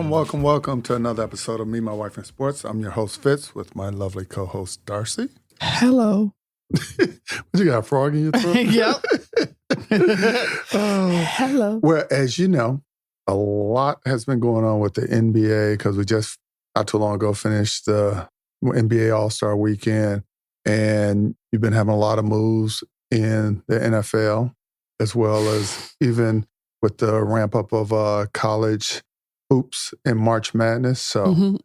Welcome to another episode of Me, My Wife, and Sports. I'm your host, Fitz, with my lovely co-host, Darci. Hello. What, you got a frog in your throat? Yep. Hello. Well, as you know, a lot has been going on with the NBA because we just, not too long ago, finished the NBA All-Star Weekend, and you've been having a lot of moves in the NFL, as well as even with the ramp-up of college hoops in March Madness. So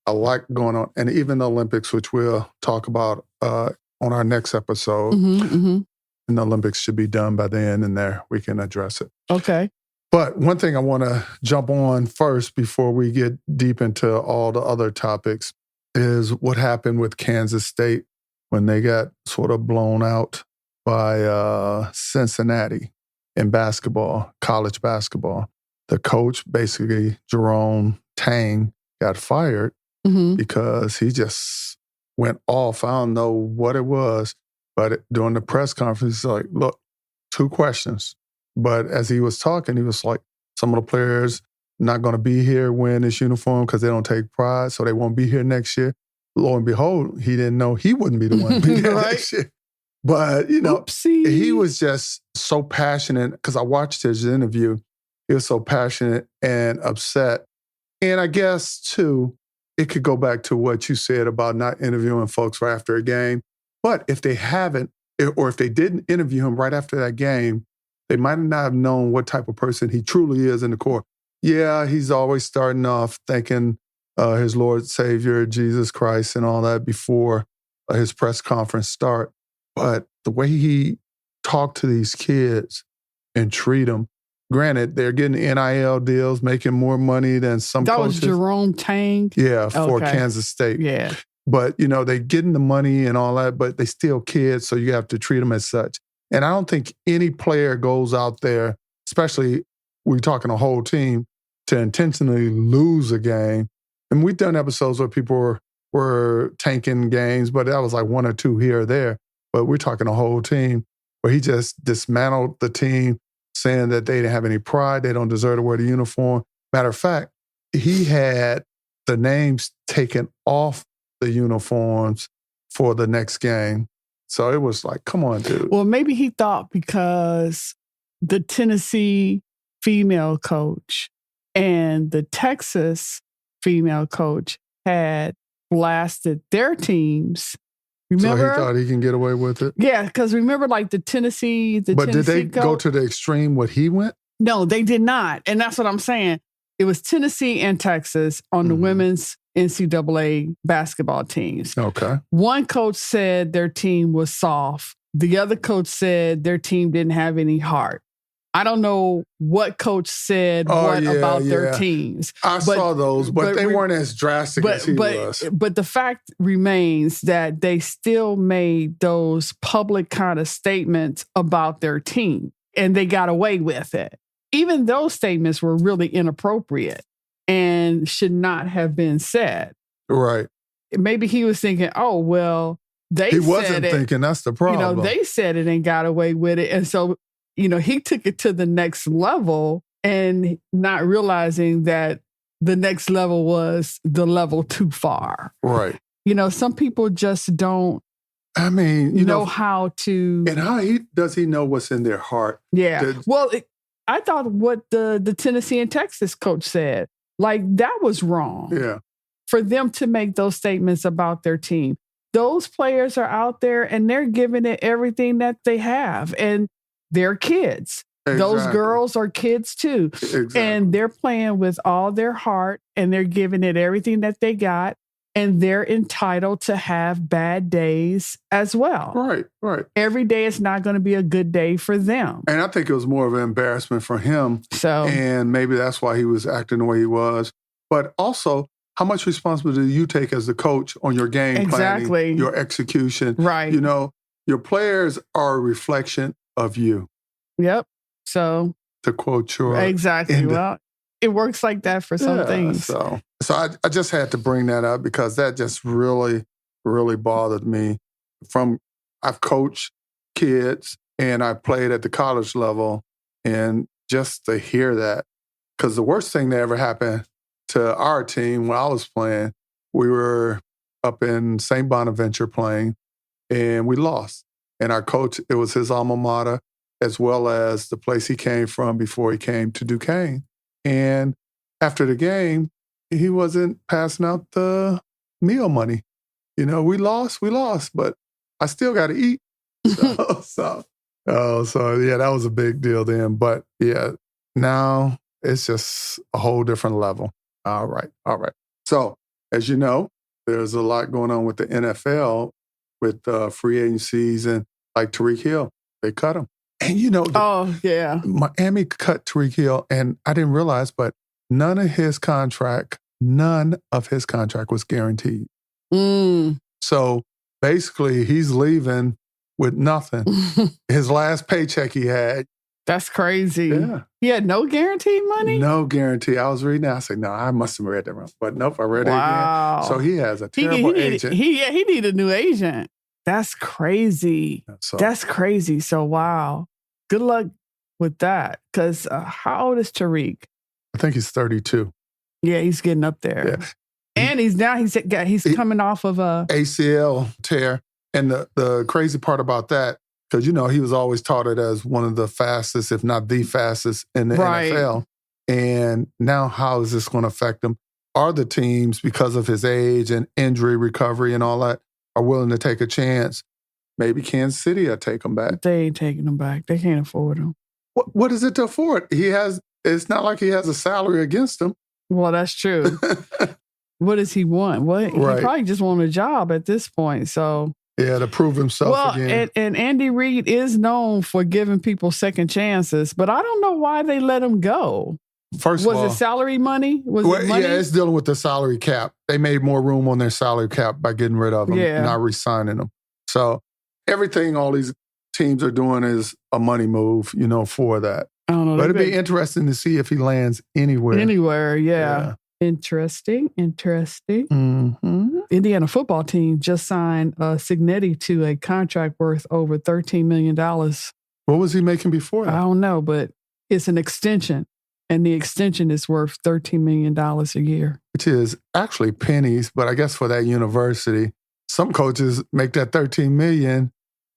a lot going on. And even the Olympics, which we'll talk about on our next episode. And the Olympics should be done by then, and there we can address it. Okay. But one thing I want to jump on first before we get deep into all the other topics is what happened with Kansas State when they got sort of blown out by Cincinnati in basketball, college basketball. The coach, basically Jerome Tang, got fired because he just went off. I don't know what it was, but during the press conference, he's like, look, 2 questions. But as he was talking, he was like, some of the players not going to be here wearing this uniform because they don't take pride, so they won't be here next year. Lo and behold, he didn't know he wouldn't be the one to be there next year. But, you know, he was just so passionate because I watched his interview. He was so passionate and upset. And I guess, too, it could go back to what you said about not interviewing folks right after a game. But if they haven't, or if they didn't interview him right after that game, they might not have known what type of person he truly is in the court. Yeah, he's always starting off thanking his Lord Savior, Jesus Christ, and all that before his press conference start. But the way he talked to these kids and treat them, granted, they're getting NIL deals, making more money than some coaches. That was Jerome Tang? Yeah, for Kansas State. Yeah. But, you know, they're getting the money and all that, but they still kids, so you have to treat them as such. And I don't think any player goes out there, especially we're talking a whole team, to intentionally lose a game. And we've done episodes where people were tanking games, but that was like 1 or 2 here or there. But we're talking a whole team where he just dismantled the team, saying that they didn't have any pride, they don't deserve to wear the uniform. Matter of fact, he had the names taken off the uniforms for the next game. So it was like, come on, dude. Well, maybe he thought because the Tennessee female coach and the Texas female coach had blasted their teams. Remember? So he thought he can get away with it? Yeah, because remember like the Tennessee But did they go to the extreme what he went? No, they did not. And that's what I'm saying. It was Tennessee and Texas on the women's NCAA basketball teams. Okay. One coach said their team was soft. The other coach said their team didn't have any heart. I don't know what coach said about their teams. I saw those, but they weren't as drastic as he was. But the fact remains that they still made those public kind of statements about their team, and they got away with it. Even those statements were really inappropriate and should not have been said. Right. Maybe he was thinking, oh, well, they said it. He wasn't thinking that's the problem. You know, they said it and got away with it. And so, you know, he took it to the next level and not realizing that the next level was the level too far. Right. You know, some people just don't know how to. And how does he know what's in their heart? Yeah. I thought what the Tennessee and Texas coach said, like that was wrong. Yeah. For them to make those statements about their team. Those players are out there and they're giving it everything that they have. And they're kids. Exactly. Those girls are kids too. Exactly. And they're playing with all their heart and they're giving it everything that they got. And they're entitled to have bad days as well. Right, right. Every day is not going to be a good day for them. And I think it was more of an embarrassment for him. And maybe that's why he was acting the way he was. But also, how much responsibility do you take as the coach on your game planning, your execution? Right. You know, your players are a reflection of you. Yep. So to quote your well, it works like that for some things. So I just had to bring that up because that just really, really bothered me. I've coached kids and I played at the college level, and just to hear that, because the worst thing that ever happened to our team when I was playing. We were up in St. Bonaventure playing, and we lost. And our coach, it was his alma mater, as well as the place he came from before he came to Duquesne. And after the game, he wasn't passing out the meal money. You know, we lost, but I still got to eat. So yeah, that was a big deal then. But yeah, now it's just a whole different level. All right. So as you know, there's a lot going on with the NFL with free agencies and like Tariq Hill, they cut him. And you know, Miami cut Tariq Hill, and I didn't realize, but none of his contract was guaranteed. So basically, he's leaving with nothing. His last paycheck he had. That's crazy. Yeah. He had no guaranteed money? No guarantee. I was reading that. I said, no, I must have read that wrong. But nope, I read it again. So he has a terrible agent. He needed a new agent. That's crazy. That's crazy. So, wow. Good luck with that. Because how old is Tariq? I think he's 32. Yeah, he's getting up there. Yeah. And he's coming off of a ACL tear. And the crazy part about that, because, you know, he was always touted as one of the fastest, if not the fastest in the NFL. And now how is this going to affect him? Are the teams, because of his age and injury recovery and all that, are willing to take a chance? Maybe Kansas City will take him back. They ain't taking him back. They can't afford him. What is it to afford? It's not like he has a salary against him. Well, that's true. What does he want? He probably just want a job at this point. So yeah, to prove himself again. And Andy Reid is known for giving people second chances, but I don't know why they let him go. First of all, was it salary money? Was it money? Yeah, it's dealing with the salary cap. They made more room on their salary cap by getting rid of him, not re-signing him. So everything all these teams are doing is a money move, you know, for that. I don't know. But it'd be interesting to see if he lands anywhere. Anywhere, yeah. Interesting. Mm-hmm. Indiana football team just signed Signetti to a contract worth over $13 million. What was he making before that? I don't know, but it's an extension. And the extension is worth $13 million a year. Which is actually pennies, but I guess for that university, some coaches make that $13 million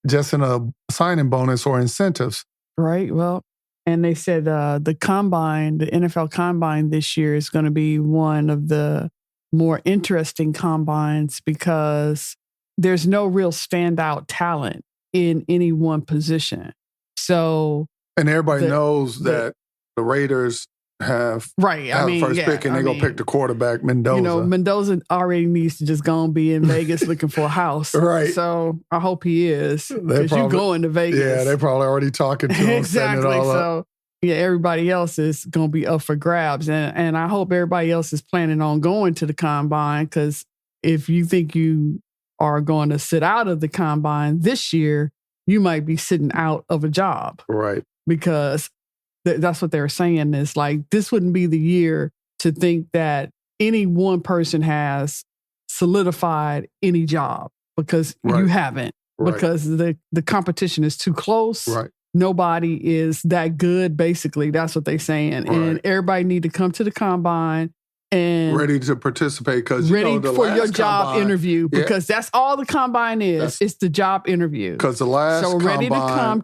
just in a signing bonus or incentives. Right. Well, and they said the combine, the NFL combine this year is going to be one of the more interesting combines because there's no real standout talent in any one position. So, and everybody knows that the Raiders have first pick, and they're going to pick the quarterback, Mendoza. You know, Mendoza already needs to just go and be in Vegas looking for a house. Right. So I hope he is, because you going to Vegas. Yeah, they're probably already talking to him. Exactly. So, yeah, everybody else is going to be up for grabs. And I hope everybody else is planning on going to the combine, because if you think you are going to sit out of the combine this year, you might be sitting out of a job. Right. Because that's what they're saying, is like, this wouldn't be the year to think that any one person has solidified any job, because you haven't, because the competition is too close. Right. Nobody is that good, basically. That's what they're saying. Right. And everybody need to come to the combine and ready to participate, because ready for your job interview, because that's all the combine is. It's the job interview. Because the last combine,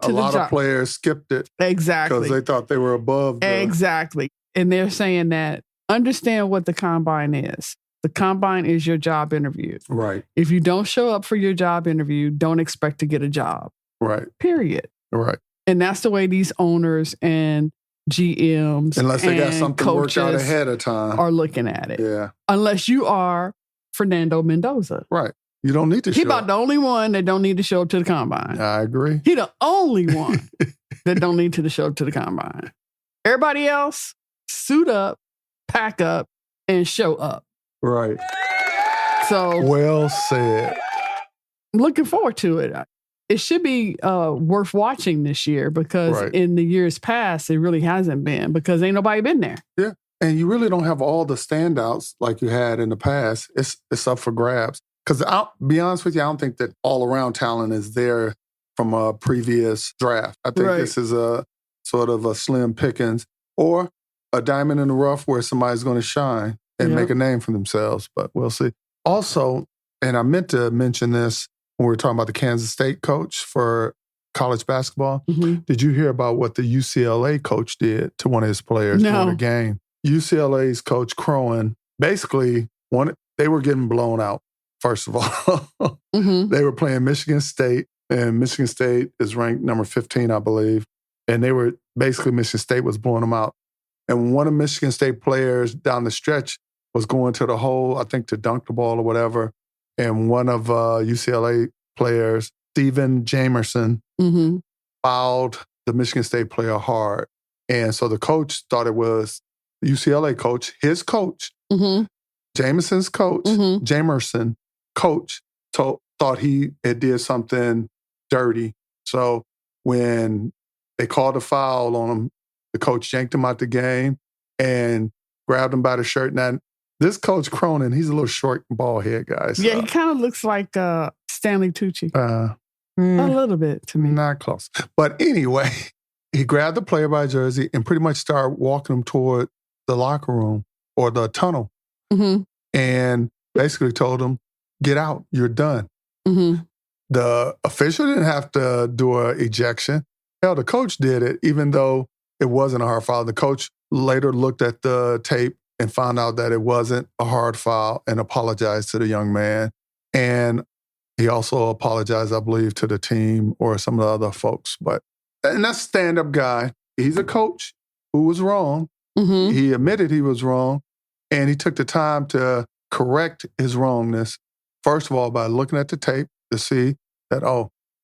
a lot of players skipped it. Exactly. Because they thought they were above. Exactly. And they're saying that, understand what the combine is. The combine is your job interview. Right. If you don't show up for your job interview, don't expect to get a job. Right. Period. Right. And that's the way these owners and GMs, unless they got something worked out ahead of time, are looking at it. Yeah. Unless you are Fernando Mendoza. Right. You don't need to show up. He about the only one that don't need to show up to the combine. I agree. He the only one that don't need to show up to the combine. Everybody else, suit up, pack up, and show up. Right. So well said. I'm looking forward to it. It should be worth watching this year, because in the years past, it really hasn't been, because ain't nobody been there. Yeah. And you really don't have all the standouts like you had in the past. It's up for grabs. Because I'll be honest with you, I don't think that all-around talent is there from a previous draft. I think this is a sort of a slim pickings or a diamond in the rough where somebody's going to shine. and make a name for themselves, but we'll see. Also, and I meant to mention this when we were talking about the Kansas State coach for college basketball. Mm-hmm. Did you hear about what the UCLA coach did to one of his players during the game? UCLA's coach Cronin, basically, they were getting blown out, first of all. They were playing Michigan State, and Michigan State is ranked number 15, I believe. And Michigan State was blowing them out. And one of Michigan State players down the stretch was going to the hole, I think to dunk the ball or whatever. And one of UCLA players, Steven Jamerson, fouled the Michigan State player hard. And so the coach thought it was the UCLA coach, his coach, Jameson's coach, Jamerson coach, thought he had did something dirty. So when they called a foul on him, the coach yanked him out the game and grabbed him by the shirt. Now, this coach Cronin, he's a little short, bald head guy. So. Yeah, he kind of looks like Stanley Tucci. A little bit to me. Not close. But anyway, he grabbed the player by jersey and pretty much started walking him toward the locker room or the tunnel. And basically told him, get out, you're done. The official didn't have to do an ejection. Hell, the coach did it, even though it wasn't a hard foul. The coach later looked at the tape and found out that it wasn't a hard foul and apologized to the young man. And he also apologized, I believe, to the team or some of the other folks. And that's a stand-up guy. He's a coach who was wrong. He admitted he was wrong, and he took the time to correct his wrongness, first of all, by looking at the tape to see that,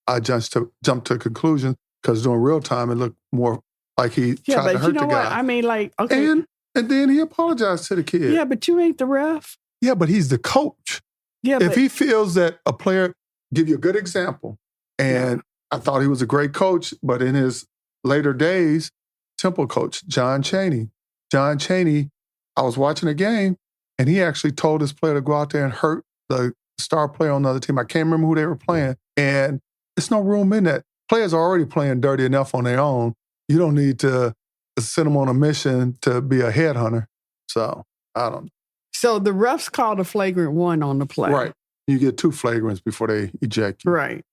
I jumped to conclusions, because during real time, it looked more like he tried to hurt the guy. What? I mean, like, okay. And then he apologized to the kid. Yeah, but you ain't the ref. Yeah, but he's the coach. Yeah, if he feels that a player, give you a good example, and I thought he was a great coach, but in his later days, Temple coach, John Chaney, I was watching a game, and he actually told his player to go out there and hurt the star player on the other team. I can't remember who they were playing, and there's no room in that. Players are already playing dirty enough on their own. You don't need to send them on a mission to be a headhunter. So, I don't know. So the refs called a flagrant 1 on the play. Right. You get 2 flagrants before they eject you. Right.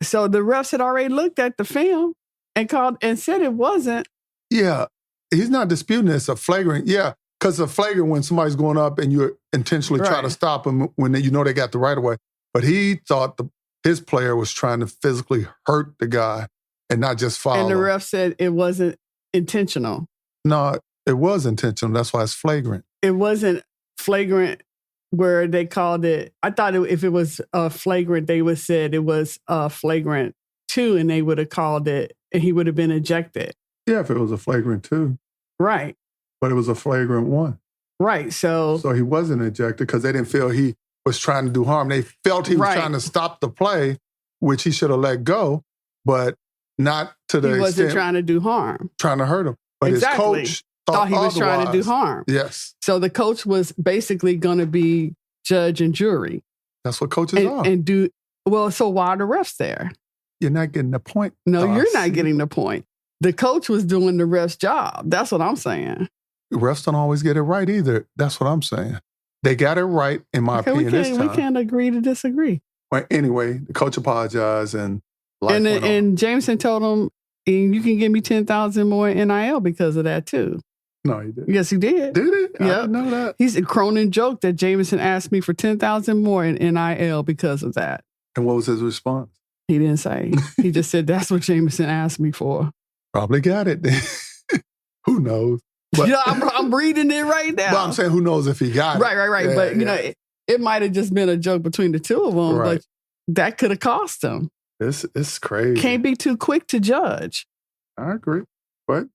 So the refs had already looked at the film and said it wasn't. Yeah. He's not disputing it's a flagrant. Yeah. Because a flagrant when somebody's going up and you intentionally try to stop them when they got the right of way. But he thought his player was trying to physically hurt the guy and not just follow. And the ref said it wasn't intentional. No, it was intentional. That's why it's flagrant. It wasn't flagrant where they called it. I thought if it was flagrant, they would have said it was flagrant 2 and they would have called it and he would have been ejected. Yeah, if it was a flagrant 2. Right. But it was a flagrant 1. Right. So he wasn't ejected because they didn't feel he was trying to do harm. They felt he was trying to stop the play, which he should have let go, but not to the extent. He wasn't trying to do harm. Trying to hurt him. But his coach thought he was trying to do harm. Yes. So the coach was basically going to be judge and jury. That's what coaches are. So why are the refs there? You're not getting the point. No, you're not getting the point. The coach was doing the ref's job. That's what I'm saying. Refs don't always get it right either. That's what I'm saying. They got it right, in my opinion, this time. We can't agree to disagree. Well, anyway, the coach apologized and life went on. And Jameson told him, you can give me $10,000 more in NIL because of that too. No, he didn't. Yes, he did. Did it? Yeah. I didn't know that. Cronin joked that Jameson asked me for $10,000 more in NIL because of that. And what was his response? He didn't say. He just said, that's what Jameson asked me for. Probably got it. Who knows? But, I'm reading it right now. Well, I'm saying who knows if he got it. Right. Yeah, but, you know, it might have just been a joke between the two of them, but that could have cost him. It's crazy. Can't be too quick to judge. I agree. But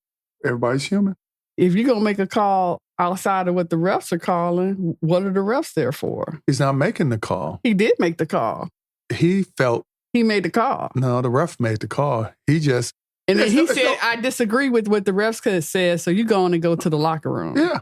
everybody's human. If you're going to make a call outside of what the refs are calling, what are the refs there for? He's not making the call. He did make the call. He made the call. No, the ref made the call. He just... And then he said, I disagree with what the refs could have said, so you go on and go to the locker room. Yeah.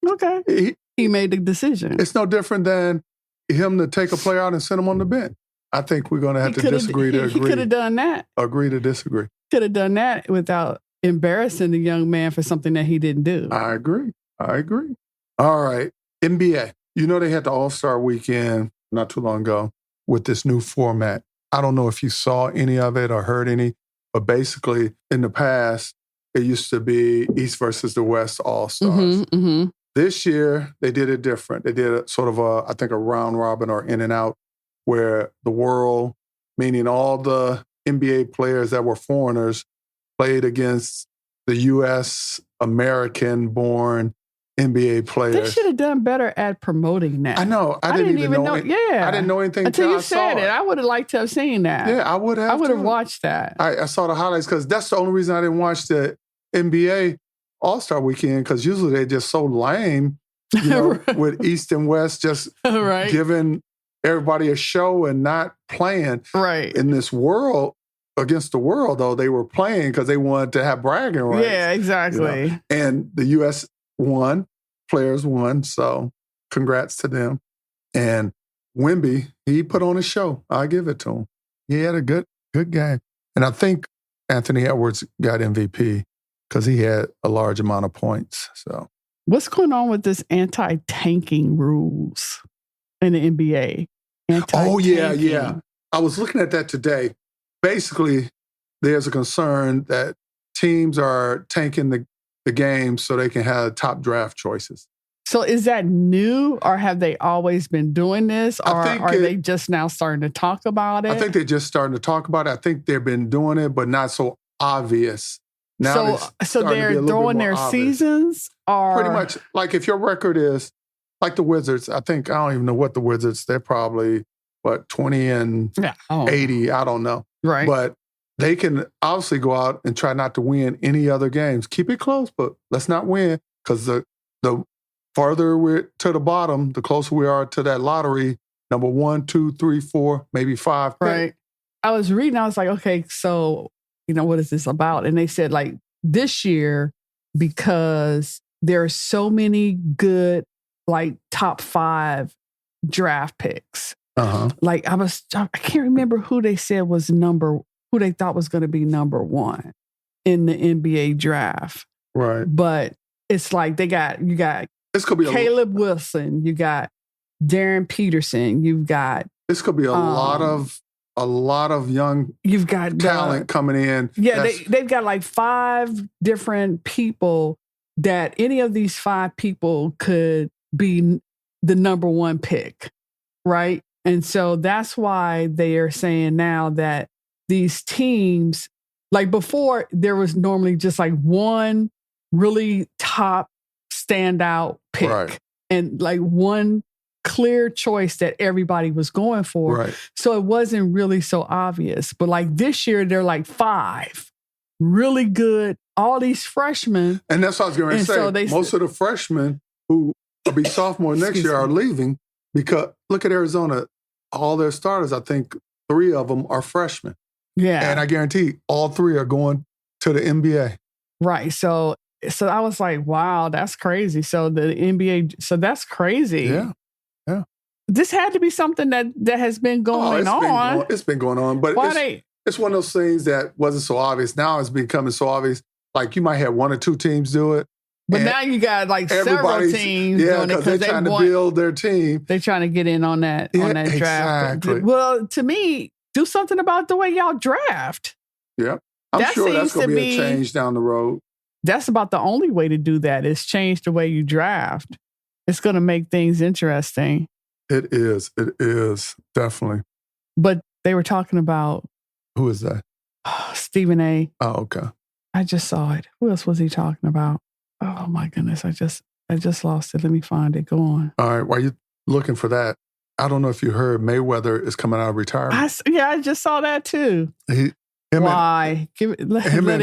Okay. He made the decision. It's no different than him to take a player out and send him on the bench. I think we're going to have to disagree to agree. He could have done that. Agree to disagree. Could have done that without embarrassing the young man for something that he didn't do. I agree. All right. NBA. You know, they had the All-Star weekend not too long ago with this new format. I don't know if you saw any of it or heard any, but basically in the past, it used to be East versus the West All-Stars. This year, they did it different. They did a sort of I think a round robin or in and out where the world, meaning all the NBA players that were foreigners, played against the U.S. American-born NBA players. They should have done better at promoting that. I know. I didn't even know. Yeah. I didn't know anything until you I saw said it. I would have liked to have seen that. Yeah, I would have. I would have watched that. I saw the highlights because that's the only reason I didn't watch the NBA All-Star Weekend, because usually they're just so lame, you know, with East and West just giving everybody a show and not playing. Right. In this world, against the world, though, they were playing because they wanted to have bragging rights. Yeah, exactly. You know? And the U.S. won, players won, so congrats to them. And Wemby, he put on a show. I'll give it to him. He had a good game. And I think Anthony Edwards got MVP because he had a large amount of points. So, what's going on with this anti-tanking rules in the NBA? Oh, yeah. I was looking at that today. Basically, there's a concern that teams are tanking the game so they can have top draft choices. So is that new, or have they always been doing this, or are they just now starting to talk about it? I think they're just starting to talk about it. I think they've been doing it, but not so obvious. Now so they're throwing their seasons? Or pretty much, like if your record is, like the Wizards, I don't even know what the Wizards, they're probably, 20 and 80, I don't know. Right. But they can obviously go out and try not to win any other games. Keep it close, but let's not win, because the farther we're to the bottom, the closer we are to that lottery, number 1, 2, 3, 4, maybe 5. Right. I was reading, I was like, okay, so, what is this about? And they said, like, this year, because there are so many good, like, top 5 draft picks. Like, I can't remember who they said was who they thought was going to be number 1 in the NBA draft. Right. But it's like you got this could be Caleb Wilson, you got Darren Peterson, you've got this could be a lot of young you've got talent coming in. Yeah, they've got like 5 different people that any of these 5 people could be the number 1 pick, right? And so that's why they are saying now that these teams, like before, there was normally just like one really top standout pick, right, and like one clear choice that everybody was going for. Right. So it wasn't really so obvious. But like this year, they're like 5 really good, all these freshmen. And that's what I was going to say. So most of the freshmen who will be sophomore next year are leaving because look at Arizona. All their starters, I think 3 of them are freshmen. Yeah. And I guarantee all 3 are going to the NBA. Right. So I was like, wow, that's crazy. So the NBA, so that's crazy. Yeah. Yeah. This had to be something that has been going on. It's been going on. But it's one of those things that wasn't so obvious. Now it's becoming so obvious. Like you might have 1 or 2 teams do it. But now you got like several teams doing it because they're trying to build their team. They're trying to get in on that draft. Exactly. Well, to me, do something about the way y'all draft. Yeah. I'm sure that's going to be a change down the road. That's about the only way to do that is change the way you draft. It's going to make things interesting. It is. It is. Definitely. But they were talking about... Who is that? Stephen A. Oh, okay. I just saw it. Who else was he talking about? Oh my goodness, I just lost it. Let me find it. Go on. All right, while you're looking for that, I don't know if you heard Mayweather is coming out of retirement. I just saw that too. Him and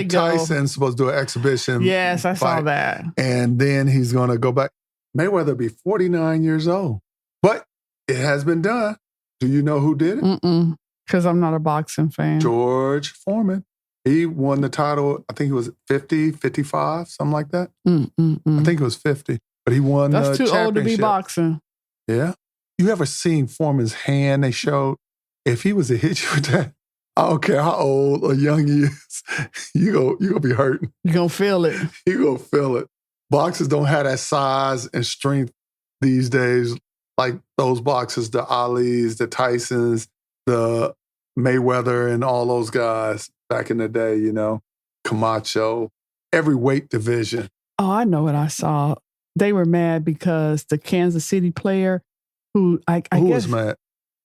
Tyson's supposed to do an exhibition. Yes, I saw that. And then he's going to go back. Mayweather be 49 years old. But it has been done. Do you know who did it? Because I'm not a boxing fan. George Foreman. He won the title, I think he was 50, 55, something like that. I think it was 50. But he won the championship. That's too old to be boxing. Yeah. You ever seen Foreman's hand they showed? If he was to hit you with that, I don't care how old or young he is, you're going to be hurting. You're going to feel it. You're going to feel it. Boxers don't have that size and strength these days, like those boxers, the Alis, the Tysons, the Mayweather, and all those guys back in the day, Camacho, every weight division. Oh, I know what I saw. They were mad because the Kansas City player who I Who guess was mad?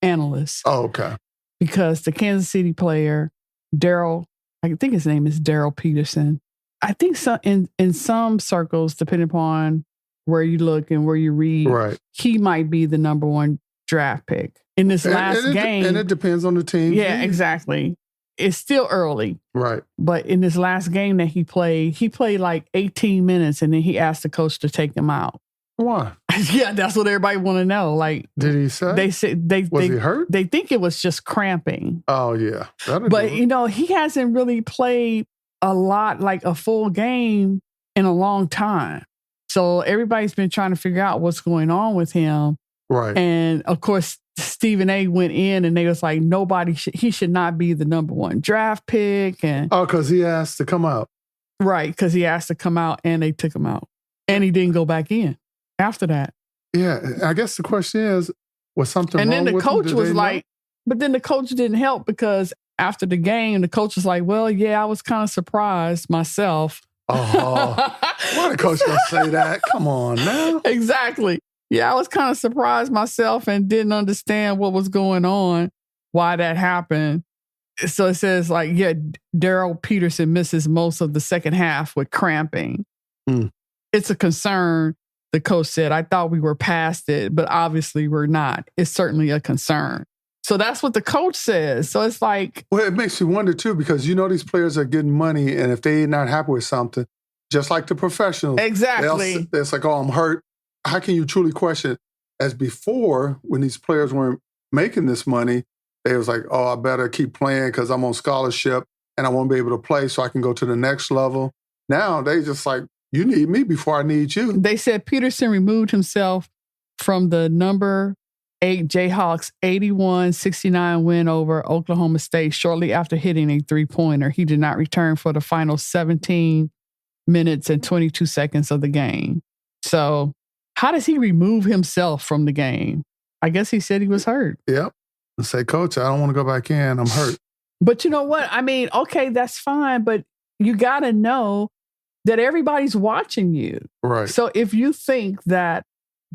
Analysts. Oh, okay. Because the Kansas City player, Daryl, I think his name is Daryl Peterson. I think in some circles, depending upon where you look and where you read, right, he might be the number one draft pick in this last game. And it depends on the team. Yeah, exactly. It's still early. Right. But in this last game that he played like 18 minutes and then he asked the coach to take him out. Why? Yeah, that's what everybody want to know. Like, did he say? They said was he hurt? They think it was just cramping. Oh yeah, but he hasn't really played a lot, like a full game, in a long time. So everybody's been trying to figure out what's going on with him. Right. And of course, Stephen A. went in and they was like, he should not be the number one draft pick. And because he asked to come out. Right, because he asked to come out and they took him out, and he didn't go back in after that. Yeah, I guess the question is, was something and wrong then the with coach him? was like, but then the coach didn't help because after the game, the coach was like, well, yeah, I was kind of surprised myself. Oh, why the coach gonna say that? Come on now. Exactly. Yeah, I was kind of surprised myself and didn't understand what was going on, why that happened. So it says like, yeah, Daryl Peterson misses most of the second half with cramping. Mm. It's a concern, the coach said. I thought we were past it, but obviously we're not. It's certainly a concern. So that's what the coach says. So it's like... Well, it makes you wonder, too, because these players are getting money, and if they're not happy with something, just like the professionals... Exactly. It's like, oh, I'm hurt. How can you truly question? As before, when these players weren't making this money, they was like, oh, I better keep playing because I'm on scholarship and I won't be able to play so I can go to the next level. Now, they just like, you need me before I need you. They said Peterson removed himself from the number 8 Jayhawks 81-69 win over Oklahoma State shortly after hitting a three-pointer. He did not return for the final 17 minutes and 22 seconds of the game. So how does he remove himself from the game? I guess he said he was hurt. Yep. And say, Coach, I don't want to go back in. I'm hurt. But you know what? I mean, okay, that's fine, but you got to know that everybody's watching you. Right. So if you think that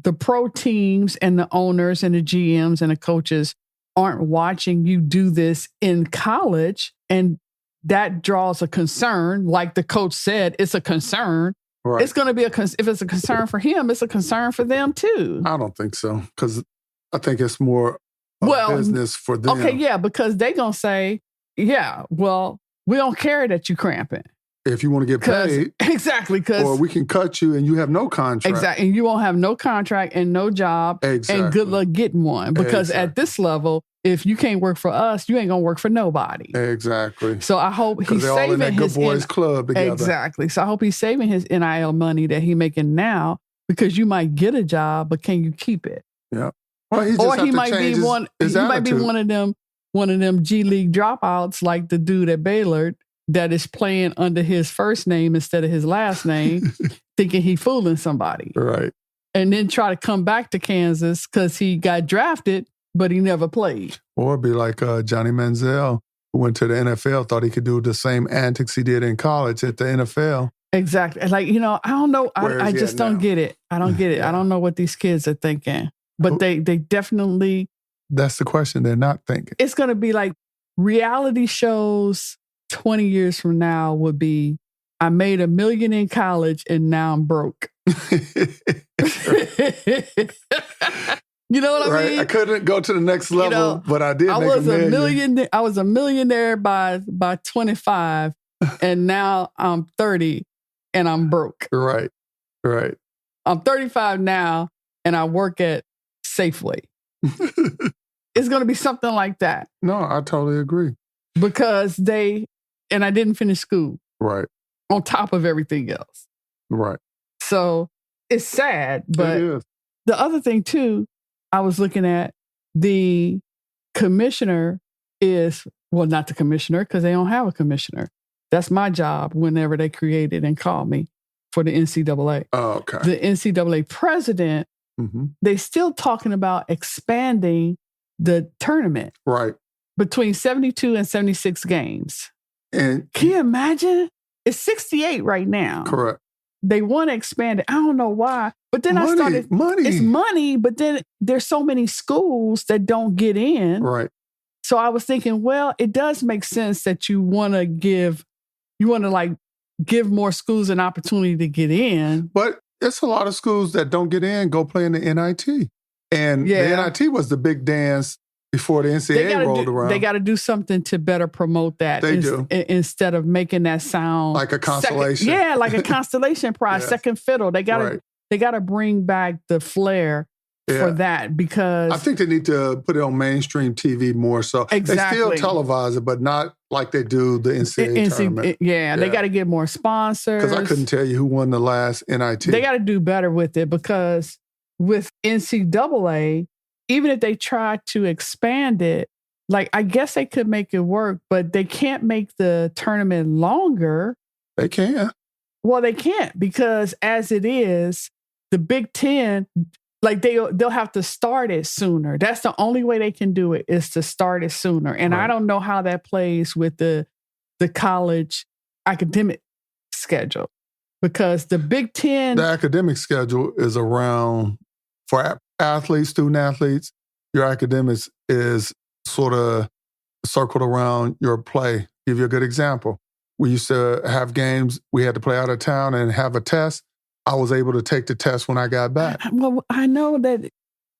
the pro teams and the owners and the GMs and the coaches aren't watching you do this in college, and that draws a concern, like the coach said, it's a concern. Right. It's going to be if it's a concern for him, it's a concern for them too. I don't think so, because I think it's more business for them. Okay, yeah, because they're going to say, yeah, well, we don't care that you cramping. If you want to get paid. Exactly. Or we can cut you and you have no contract. Exactly. And you won't have no contract and no job. Exactly. And good luck getting one. Because at this level, if you can't work for us, you ain't going to work for nobody. Exactly. So I hope he's all saving in that his... Good Boys Club together. Exactly. So I hope he's saving his NIL money that he's making now, because you might get a job, but can you keep it? Yeah. Well, he might be one of them G League dropouts, like the dude at Baylor that is playing under his first name instead of his last name, thinking he fooling somebody. Right. And then try to come back to Kansas because he got drafted, but he never played. Or be like Johnny Manziel, who went to the NFL, thought he could do the same antics he did in college at the NFL. Exactly. Like, I don't know. I just don't get it. I don't get it. Yeah. I don't know what these kids are thinking. But they definitely... That's the question. They're not thinking. It's going to be like reality shows 20 years from now would be, I made $1 million in college and now I'm broke. You know what I mean? I couldn't go to the next level, but I did make $1 million. I was a millionaire by 25 and now I'm 30 and I'm broke. Right. I'm 35 now and I work at Safeway. It's going to be something like that. No, I totally agree. Because and I didn't finish school. Right. On top of everything else. Right. So it's sad. But it is. The other thing too, I was looking at, the commissioner is, well, not the commissioner, because they don't have a commissioner. That's my job whenever they create it and call me for the NCAA. Oh, okay. The NCAA president they're still talking about expanding the tournament. Right. Between 72 and 76 games. And can you imagine? It's 68 right now. Correct. They want to expand it. I don't know why. But then I started... Money. It's money, but then there's so many schools that don't get in. Right. So I was thinking, well, it does make sense that you want to give more schools an opportunity to get in. But it's a lot of schools that don't get in, go play in the NIT. And the NIT was the big dance before the NCAA rolled around. They got to do something to better promote that. They do. Instead of making that sound like a constellation. Like a constellation prize, second fiddle. They got to bring back the flair for that, because I think they need to put it on mainstream TV more so. Exactly. They still televise it, but not like they do the NCAA tournament. They got to get more sponsors. Because I couldn't tell you who won the last NIT. They got to do better with it, because with NCAA, even if they try to expand it, like, I guess they could make it work, but they can't make the tournament longer. They can. Well, they can't, because as it is, the Big Ten, like, they'll have to start it sooner. That's the only way they can do it, is to start it sooner. And I don't know how that plays with the college academic schedule, because the Big Ten... The academic schedule is around, for athletes, student athletes, your academics is sort of circled around your play. Give you a good example. We used to have games, we had to play out of town and have a test. I was able to take the test when I got back. Well, I know that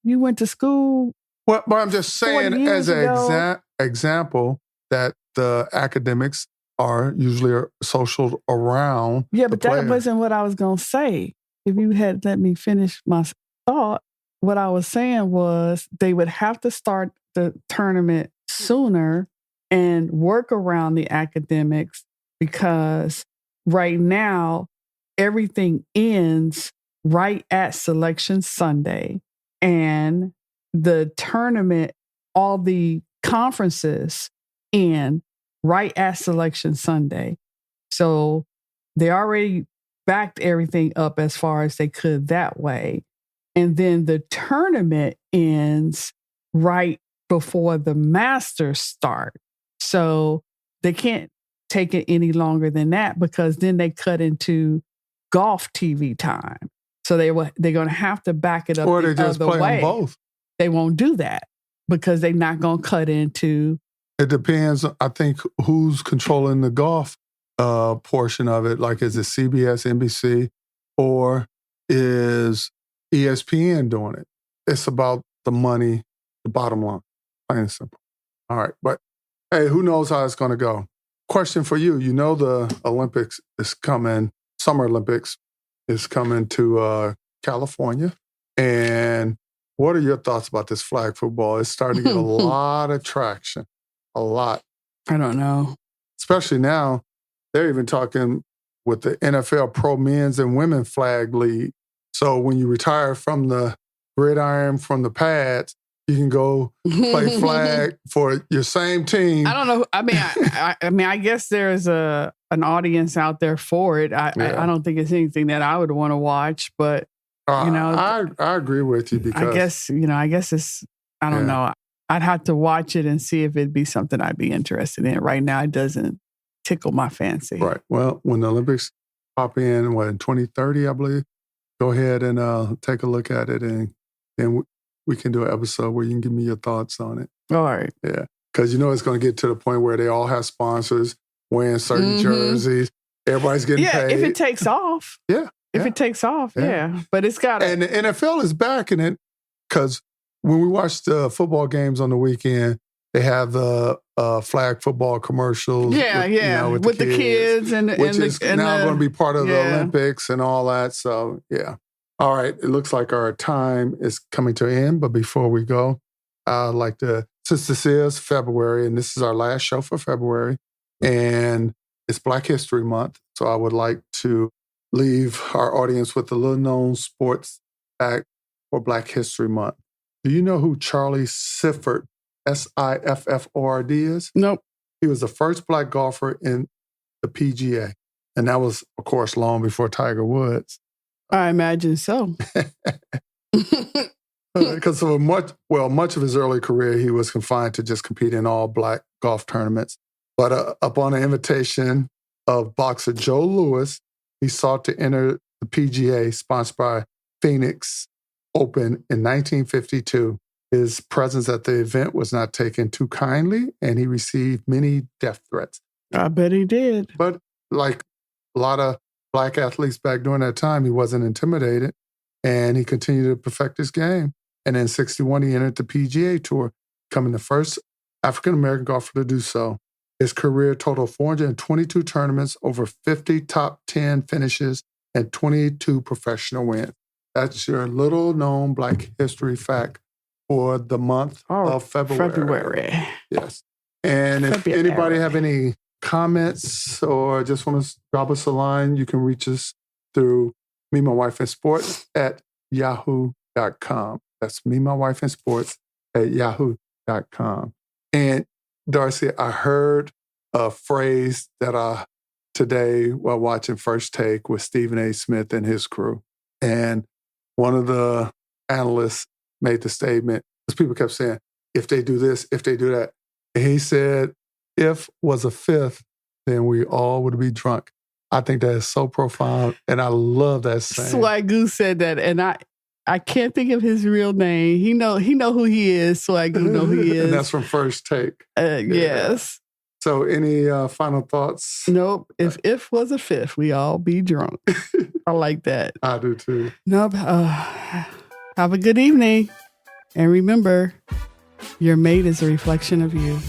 you went to school. Well, but I'm just saying as an example that the academics are usually social around. Yeah, but that wasn't what I was going to say. If you had let me finish my thought, what I was saying was they would have to start the tournament sooner and work around the academics, because right now everything ends right at Selection Sunday, and the tournament, all the conferences end right at Selection Sunday. So they already backed everything up as far as they could that way. And then the tournament ends right before the Masters start. So they can't take it any longer than that, because then they cut into golf TV time. So they're going to have to back it up or they just play way. On both. They won't do that, because they're not going to cut into... It depends, I think, who's controlling the golf portion of it. Like, is it CBS, NBC, or is ESPN doing it? It's about the money, the bottom line, plain and simple. All right, but hey, who knows how it's going to go? Question for you. You know the Olympics is coming, Summer Olympics is coming to California. And what are your thoughts about this flag football? It's starting to get a lot of traction, a lot. I don't know. Especially now, they're even talking with the NFL Pro Men's and Women's Flag League. So when you retire from the gridiron, from the pads, you can go play flag for your same team. I don't know. I mean, I guess there's an audience out there for it. I don't think it's anything that I would want to watch, but you know, I agree with you, because I guess it's, I don't know. I'd have to watch it and see if it'd be something I'd be interested in. Right now, it doesn't tickle my fancy. Right. Well, when the Olympics pop in 2030, I believe, go ahead and take a look at it, and then we can do an episode where you can give me your thoughts on it. All right. Yeah. Because it's going to get to the point where they all have sponsors wearing certain jerseys. Everybody's getting paid. Yeah, if it takes off. Yeah. If it takes off, yeah. But it's got to. And the NFL is backing it, because when we watch the football games on the weekend, they have the flag football commercials. Yeah, with the kids which is now going to be part of the Olympics and all that. So, yeah. All right. It looks like our time is coming to an end. But before we go, I'd like to, since this is February, and this is our last show for February, and it's Black History Month, so I would like to leave our audience with a little known sports fact for Black History Month. Do you know who Charlie Sifford, Sifford is? Nope. He was the first Black golfer in the PGA. And that was, of course, long before Tiger Woods. I imagine so. Because for much of his early career, he was confined to just competing in all black golf tournaments. But upon an invitation of boxer Joe Louis, he sought to enter the PGA, sponsored by Phoenix Open in 1952. His presence at the event was not taken too kindly, and he received many death threats. I bet he did. But like a lot of black athletes back during that time, he wasn't intimidated, and he continued to perfect his game. And in 1961, he entered the PGA Tour, becoming the first African-American golfer to do so. His career totaled 422 tournaments, over 50 top 10 finishes, and 22 professional wins. That's your little-known Black history fact for the month of February. Yes. And if anybody have any comments or just want to drop us a line, you can reach us through Me, My Wife, and Sports at yahoo.com. That's Me, My Wife, and Sports at yahoo.com. And Darci, I heard a phrase that today while watching First Take with Stephen A. Smith and his crew. And one of the analysts made the statement, because people kept saying, if they do this, if they do that. And he said, if was a fifth, then we all would be drunk. I think that is so profound, and I love that saying. Swagoo said that, and I can't think of his real name. He know who he is. Swagoo know who he is. And that's from First Take. Yes. So any final thoughts? Nope. If was a fifth, we all be drunk. I like that. I do too. Nope. Have a good evening. And remember, your mate is a reflection of you.